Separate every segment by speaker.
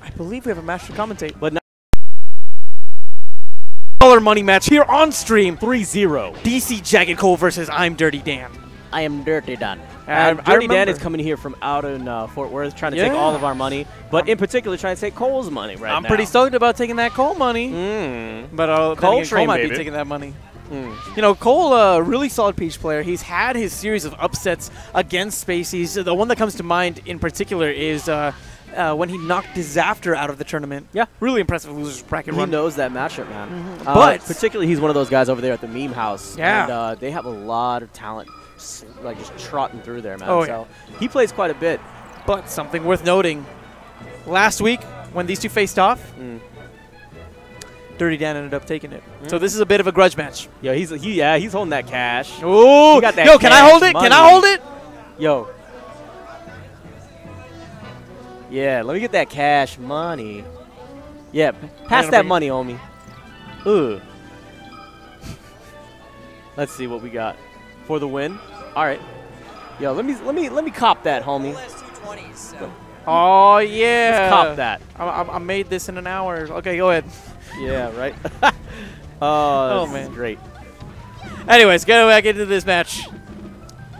Speaker 1: I believe we have a match to commentate. But $1 money match here on stream.
Speaker 2: 3-0.
Speaker 1: DC JaggedCole versus I'mDirtyDan.
Speaker 2: I'mDirtyDan. And Dirty Dan is coming here from out in Fort Worth, trying to take all of our money, but in particular trying to take Cole's money right now.
Speaker 1: I'm pretty stoked about taking that Cole money. But Cole might be taking that money. You know, Cole, really solid Peach player. He's had his series of upsets against Spaceys. The one that comes to mind in particular is when he knocked Disaster out of the tournament. Yeah. Really impressive losers bracket run.
Speaker 2: He knows that matchup, man. But particularly, he's one of those guys over there at the meme house. Yeah. And they have a lot of talent, like just trotting through there, man.
Speaker 1: Oh,
Speaker 2: so he plays quite a bit.
Speaker 1: But something worth noting, last week when these two faced off, Dirty Dan ended up taking it. So this is a bit of a grudge match.
Speaker 2: Yo, he's holding that cash.
Speaker 1: Ooh,
Speaker 2: got that
Speaker 1: yo, can I hold it?
Speaker 2: Money.
Speaker 1: Can I hold it?
Speaker 2: Yo. Yeah, let me get that cash money. Yeah, pass that money, homie. Ooh. Let's see what we got for the win. All right. Yo, let me cop that, homie.
Speaker 1: Oh yeah.
Speaker 2: Let's cop that.
Speaker 1: I made this in an hour. Okay, go ahead.
Speaker 2: Yeah, right.
Speaker 1: Oh
Speaker 2: this
Speaker 1: man,
Speaker 2: is great.
Speaker 1: Anyways, get back into this match.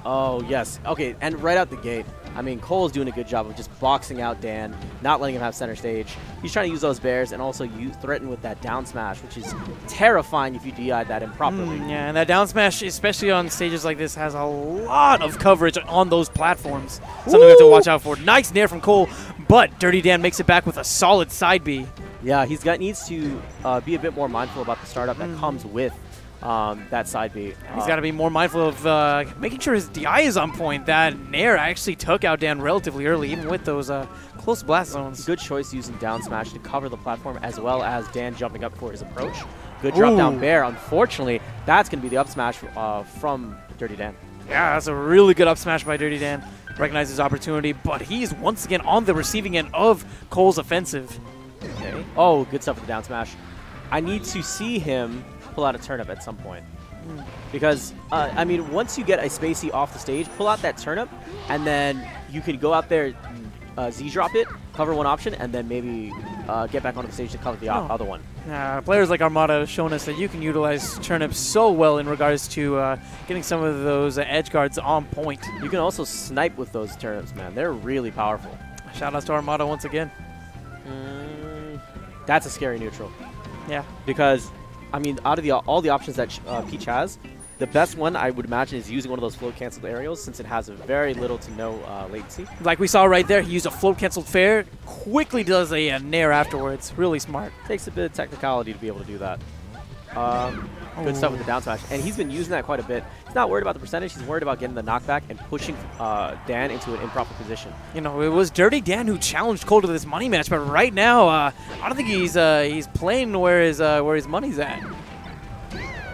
Speaker 2: Oh yes. Okay, and right out the gate, I mean, Cole's doing a good job of just boxing out Dan, not letting him have center stage. He's trying to use those bears and also threaten with that down smash, which is terrifying if you DI'd that improperly.
Speaker 1: Yeah, and that down smash, especially on stages like this, has a lot of coverage on those platforms. Something we have to watch out for. Nice nair from Cole, but Dirty Dan makes it back with a solid side B.
Speaker 2: Yeah, needs to be a bit more mindful about the startup that comes with that side B.
Speaker 1: He's got to be more mindful of making sure his DI is on point. That nair actually took out Dan relatively early, even with those close blast zones.
Speaker 2: Good choice using down smash to cover the platform, as well as Dan jumping up for his approach. Good drop down bear. Unfortunately, that's going to be the up smash from Dirty Dan.
Speaker 1: Yeah, that's a really good up smash by Dirty Dan. Recognizes his opportunity, but he's once again on the receiving end of Cole's offensive.
Speaker 2: Okay. Oh, good stuff with the down smash. I need to see him pull out a turnip at some point. Because, I mean, once you get a Spacey off the stage, pull out that turnip, and then you can go out there, Z-drop it, cover one option, and then maybe get back onto the stage to cover the other one.
Speaker 1: Players like Armada have shown us that you can utilize turnips so well in regards to getting some of those edge guards on point.
Speaker 2: You can also snipe with those turnips, man. They're really powerful.
Speaker 1: Shout out to Armada once again.
Speaker 2: That's a scary neutral.
Speaker 1: Yeah.
Speaker 2: Because, I mean, out of all the options that Peach has, the best one I would imagine is using one of those float canceled aerials, since it has a very little to no latency. Like
Speaker 1: we saw right there, he used a float canceled fair, quickly does a nair afterwards. Really smart.
Speaker 2: Takes a bit of technicality to be able to do that. Good stuff with the down smash. And he's been using that quite a bit. He's not worried about the percentage. He's worried about getting the knockback and pushing Dan into an improper position.
Speaker 1: You know, it was Dirty Dan who challenged Cole to this money match, but right now, I don't think he's playing where his money's at.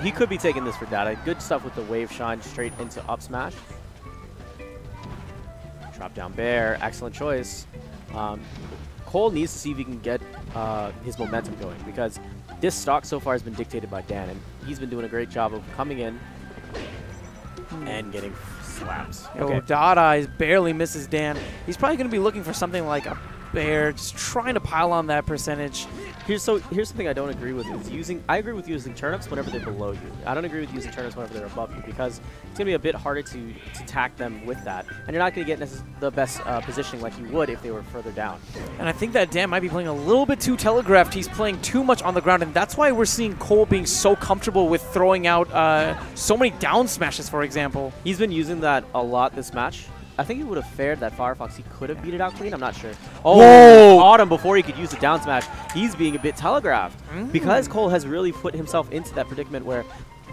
Speaker 2: He could be taking this for data. Good stuff with the wave shine straight into up smash. Drop down bear. Excellent choice. Cole needs to see if he can get his momentum going, because this stock so far has been dictated by Dan, and he's been doing a great job of coming in and getting slaps.
Speaker 1: Okay. Dot Eyes barely misses Dan. He's probably going to be looking for something like a bear, just trying to pile on that percentage.
Speaker 2: Here's something I don't agree with is I agree with using turnips whenever they're below you. I don't agree with using turnips whenever they're above you, because it's going to be a bit harder to attack them with that. And you're not going to get the best positioning like you would if they were further down.
Speaker 1: And I think that Dan might be playing a little bit too telegraphed. He's playing too much on the ground, and that's why we're seeing Cole being so comfortable with throwing out so many down smashes, for example.
Speaker 2: He's been using that a lot this match. I think he would have fared that Firefox. He could have beat it out clean. I'm not sure. Oh, caught him before he could use the down smash. He's being a bit telegraphed. Because Cole has really put himself into that predicament where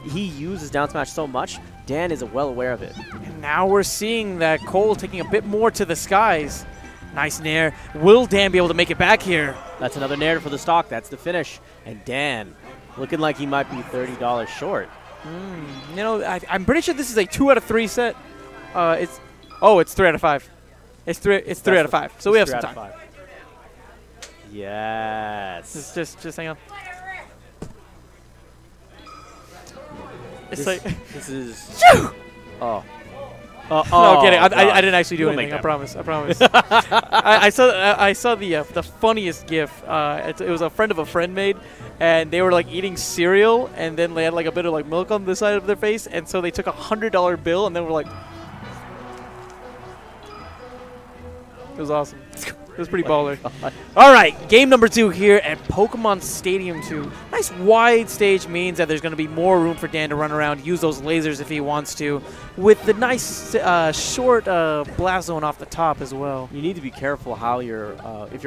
Speaker 2: he uses down smash so much, Dan is well aware of it.
Speaker 1: And now we're seeing that Cole taking a bit more to the skies. Nice nair. Will Dan be able to make it back here?
Speaker 2: That's another nair for the stock. That's the finish. And Dan looking like he might be $30 short.
Speaker 1: You know, I'm pretty sure this is a 2 out of 3 set. It's 3 out of 5. It's 3 out of 5. So we have some time.
Speaker 2: Yes.
Speaker 1: Just hang on.
Speaker 2: This is. Oh.
Speaker 1: No, I'm kidding. I didn't actually do anything. I promise. I promise. I saw the funniest GIF. It was a friend of a friend made, and they were like eating cereal, and then they had like a bit of like milk on the side of their face, and so they took a $100 bill, and then were like, it was awesome. It was pretty baller. All right, game number 2 here at Pokemon Stadium 2. Nice wide stage means that there's going to be more room for Dan to run around, use those lasers if he wants to, with the nice short blast zone off the top as well.
Speaker 2: You need to be careful how you're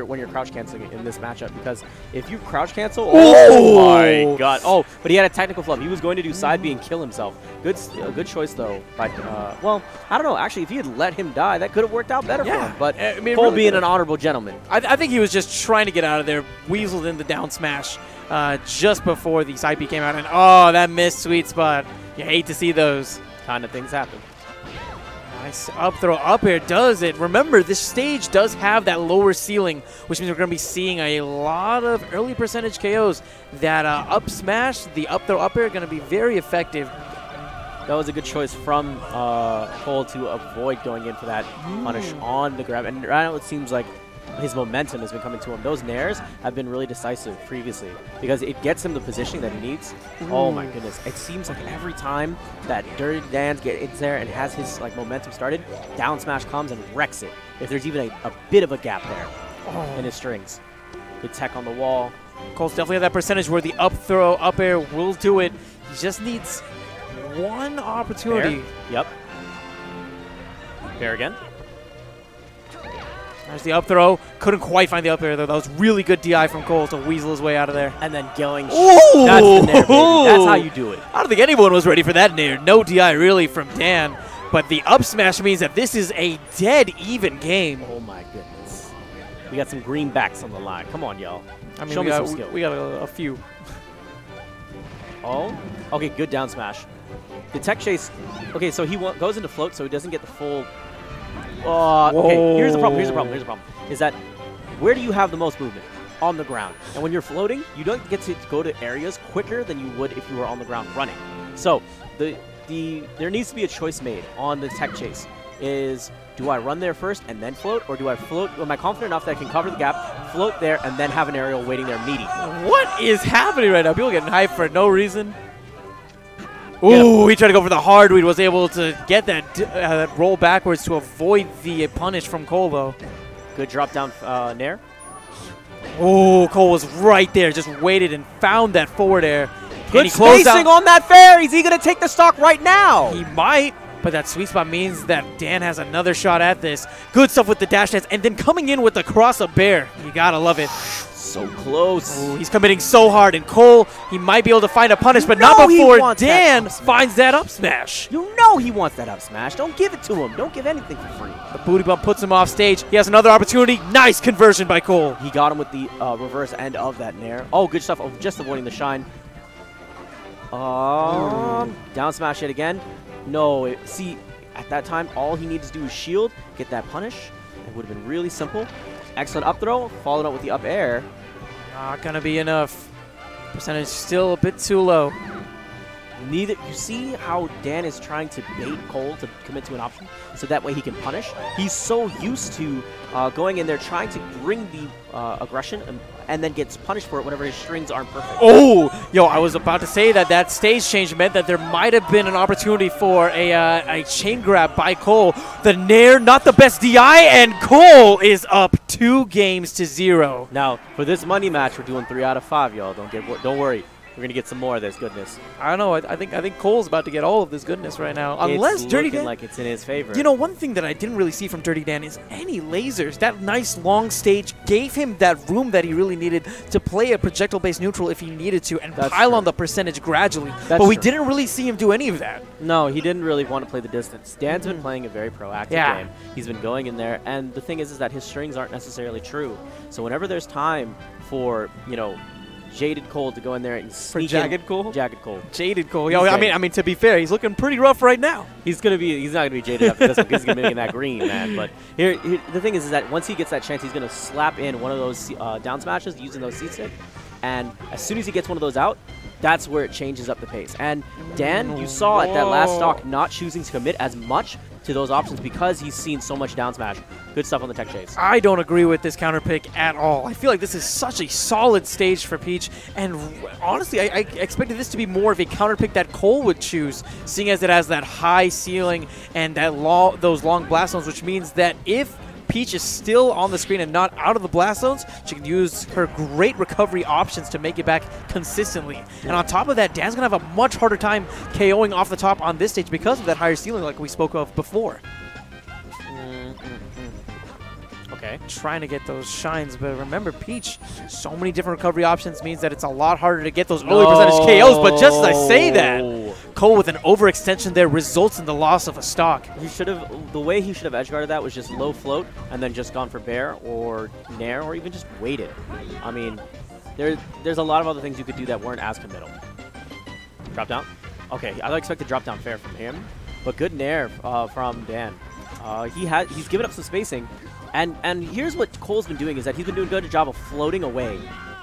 Speaker 2: when you're crouch canceling in this matchup, because if you crouch cancel, oh my god! Oh, but he had a technical flub. He was going to do side B and kill himself. Good choice though. But well, I don't know. Actually, if he had let him die, that could have worked out better for him. But I mean, Cole really being an honorable gentleman.
Speaker 1: I think he was just trying to get out of there, weaseled in the down smash just before the side B came out, and oh, that missed sweet spot. You hate to see those
Speaker 2: kind of things happen.
Speaker 1: Nice up throw up air does it. Remember, this stage does have that lower ceiling, which means we're going to be seeing a lot of early percentage KOs. That up smash, the up throw up air, going to be very effective.
Speaker 2: That was a good choice from Cole to avoid going in for that punish on the grab. And right now it seems like his momentum has been coming to him. Those nairs have been really decisive previously because it gets him the positioning that he needs. Oh my goodness. It seems like every time that DirtyDan gets there and has his like momentum started, down smash comes and wrecks it. If there's even a bit of a gap there in his strings. Good tech on the wall.
Speaker 1: Cole's definitely at that percentage where the up throw, up air will do it. He just needs one opportunity.
Speaker 2: Fair. Yep. Fair again.
Speaker 1: There's the up throw. Couldn't quite find the up air, though. That was really good DI from Cole to weasel his way out of there.
Speaker 2: And then going. That's the nair, baby. That's how you do it.
Speaker 1: I don't think anyone was ready for that nair. No DI, really, from Dan. But the up smash means that this is a dead-even game.
Speaker 2: Oh, my goodness. We got some greenbacks on the line. Come on, y'all.
Speaker 1: I mean,
Speaker 2: Show me some skill.
Speaker 1: We got a few.
Speaker 2: Oh. Okay, good down smash. The tech chase. Okay, so he goes into float, so he doesn't get the full. Okay, here's the problem. Is that where do you have the most movement? On the ground. And when you're floating, you don't get to go to areas quicker than you would if you were on the ground running. So there needs to be a choice made on the tech chase. Is do I run there first and then float, or do I float? Am I confident enough that I can cover the gap, float there, and then have an aerial waiting there meaty?
Speaker 1: What is happening right now? People getting hyped for no reason. Ooh, he tried to go for the hard read, was able to get that roll backwards to avoid the punish from Cole, though.
Speaker 2: Good drop down nair.
Speaker 1: Oh, Cole was right there, just waited and found that forward air.
Speaker 2: Good spacing on that fair. Is he going to take the stock right now?
Speaker 1: He might, but that sweet spot means that Dan has another shot at this. Good stuff with the dash dance, and then coming in with the cross-up bear. You got to love it.
Speaker 2: So close.
Speaker 1: Ooh, he's committing so hard, and Cole, he might be able to find a punish, but not before Dan finds that up smash.
Speaker 2: You know he wants that up smash. Don't give it to him. Don't give anything for free.
Speaker 1: The booty bump puts him off stage. He has another opportunity. Nice conversion by Cole.
Speaker 2: He got him with the reverse end of that nair. Oh, good stuff. Oh, just avoiding the shine. Down smash it again. No, see, at that time, all he needed to do was shield, get that punish. It would have been really simple. Excellent up throw, followed up with the up air.
Speaker 1: Not going to be enough. Percentage still a bit too low.
Speaker 2: You see how Dan is trying to bait Cole to commit to an option so that way he can punish? He's so used to going in there trying to bring the aggression and then gets punished for it whenever his strings aren't perfect.
Speaker 1: Oh! Yo, I was about to say that stage change meant that there might have been an opportunity for a chain grab by Cole. The nair, not the best DI, and Cole is up 2-0.
Speaker 2: Now, for this money match, we're doing 3 out of 5, y'all. Don't worry. We're going to get some more of this goodness.
Speaker 1: I don't know. I think Cole's about to get all of this goodness right now. Unless DirtyDan,
Speaker 2: like it's in his favor.
Speaker 1: You know, one thing that I didn't really see from DirtyDan is any lasers. That nice long stage gave him that room that he really needed to play a projectile-based neutral if he needed to and pile on the percentage gradually. But we didn't really see him do any of that.
Speaker 2: No, he didn't really want to play the distance. Dan's been playing a very proactive game. He's been going in there, and the thing is that his strings aren't necessarily true. So whenever there's time for, you know, JaggedCole to go in there and sneak in.
Speaker 1: JaggedCole?
Speaker 2: JaggedCole.
Speaker 1: JaggedCole. Yo, I mean, to be fair, he's looking pretty rough right now.
Speaker 2: He's not gonna be jaded after this one because he's gonna be making that green, man. But here the thing is that once he gets that chance, he's gonna slap in one of those down smashes using those C-stick, and as soon as he gets one of those out, that's where it changes up the pace. And Dan, you saw at that last stock not choosing to commit as much to those options because he's seen so much down smash. Good stuff on the tech chase.
Speaker 1: I don't agree with this counter pick at all. I feel like this is such a solid stage for Peach, and honestly, I expected this to be more of a counter pick that Cole would choose, seeing as it has that high ceiling and that those long blast zones, which means that if Peach is still on the screen and not out of the blast zones, she can use her great recovery options to make it back consistently. And on top of that, Dan's going to have a much harder time KOing off the top on this stage because of that higher ceiling like we spoke of before.
Speaker 2: Okay.
Speaker 1: Trying to get those shines, but remember, Peach, so many different recovery options means that it's a lot harder to get those early percentage KOs, but just as I say that, Cole with an overextension there results in the loss of a stock.
Speaker 2: He should have, the way he should have edge guarded that was just low float and then just gone for bear or nair or even just waited. I mean, there's a lot of other things you could do that weren't as committal. Drop down? Okay, I expected drop down fair from him, but good nair from Dan. He's given up some spacing. And here's what Cole's been doing is that he's been doing a good job of floating away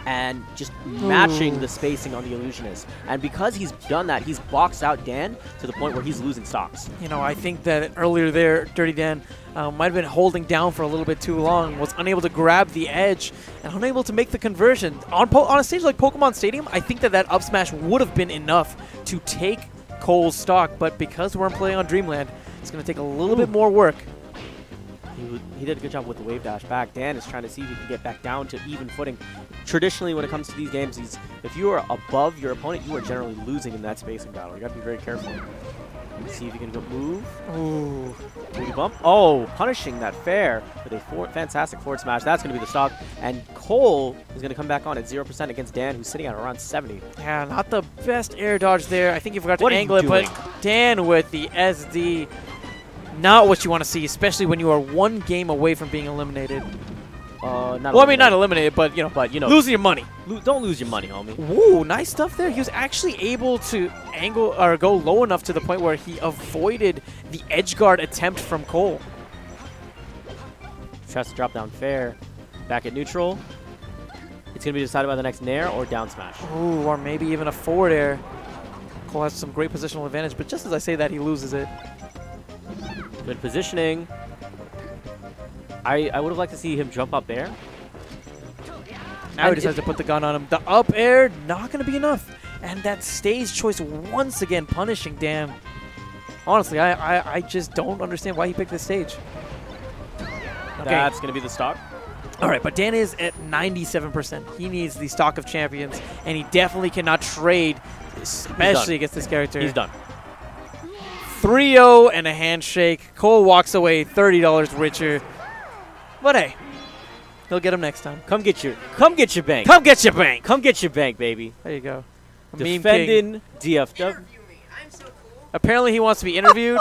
Speaker 2: and just matching the spacing on the illusionist. And because he's done that, he's boxed out Dan to the point where he's losing stocks.
Speaker 1: You know, I think that earlier there, Dirty Dan might have been holding down for a little bit too long, was unable to grab the edge, and unable to make the conversion. On a stage like Pokemon Stadium, I think that up smash would have been enough to take Cole's stock, but because we're playing on Dreamland, it's going to take a little bit more work.
Speaker 2: He did a good job with the wave dash back. Dan is trying to see if he can get back down to even footing. Traditionally, when it comes to these games, if you are above your opponent, you are generally losing in that spacing battle. You got to be very careful. See if you can go move. Ooh. Booty bump. Oh, punishing that fair with a fantastic forward smash. That's going to be the stock. And Cole is going to come back on at 0% against Dan, who's sitting at around 70.
Speaker 1: Yeah, not the best air dodge there. I think you forgot to angle it, but Dan with the SD. Not what you want to see, especially when you are one game away from being eliminated. Not eliminated, but losing your money.
Speaker 2: Don't lose your money, homie.
Speaker 1: Ooh, nice stuff there. He was actually able to angle or go low enough to the point where he avoided the edge guard attempt from Cole.
Speaker 2: Tries to drop down fair. Back at neutral. It's going to be decided by the next nair or down smash.
Speaker 1: Ooh, or maybe even a forward air. Cole has some great positional advantage, but just as I say that, he loses it.
Speaker 2: Good positioning. I would have liked to see him jump up there.
Speaker 1: Now he decides to put the gun on him. The up air, not going to be enough. And that stage choice once again punishing Dan. Honestly, I just don't understand why he picked this stage.
Speaker 2: Okay. That's going to be the stock.
Speaker 1: All right, but Dan is at 97%. He needs the stock of champions, and he definitely cannot trade, especially against this character.
Speaker 2: He's done.
Speaker 1: 3-0 and a handshake. Cole walks away $30 richer. But hey, he'll get him next time.
Speaker 2: Come get your bank.
Speaker 1: Come get your bank.
Speaker 2: Come get your bank, baby.
Speaker 1: There you go.
Speaker 2: Defending DFW.
Speaker 1: Apparently he wants to be interviewed.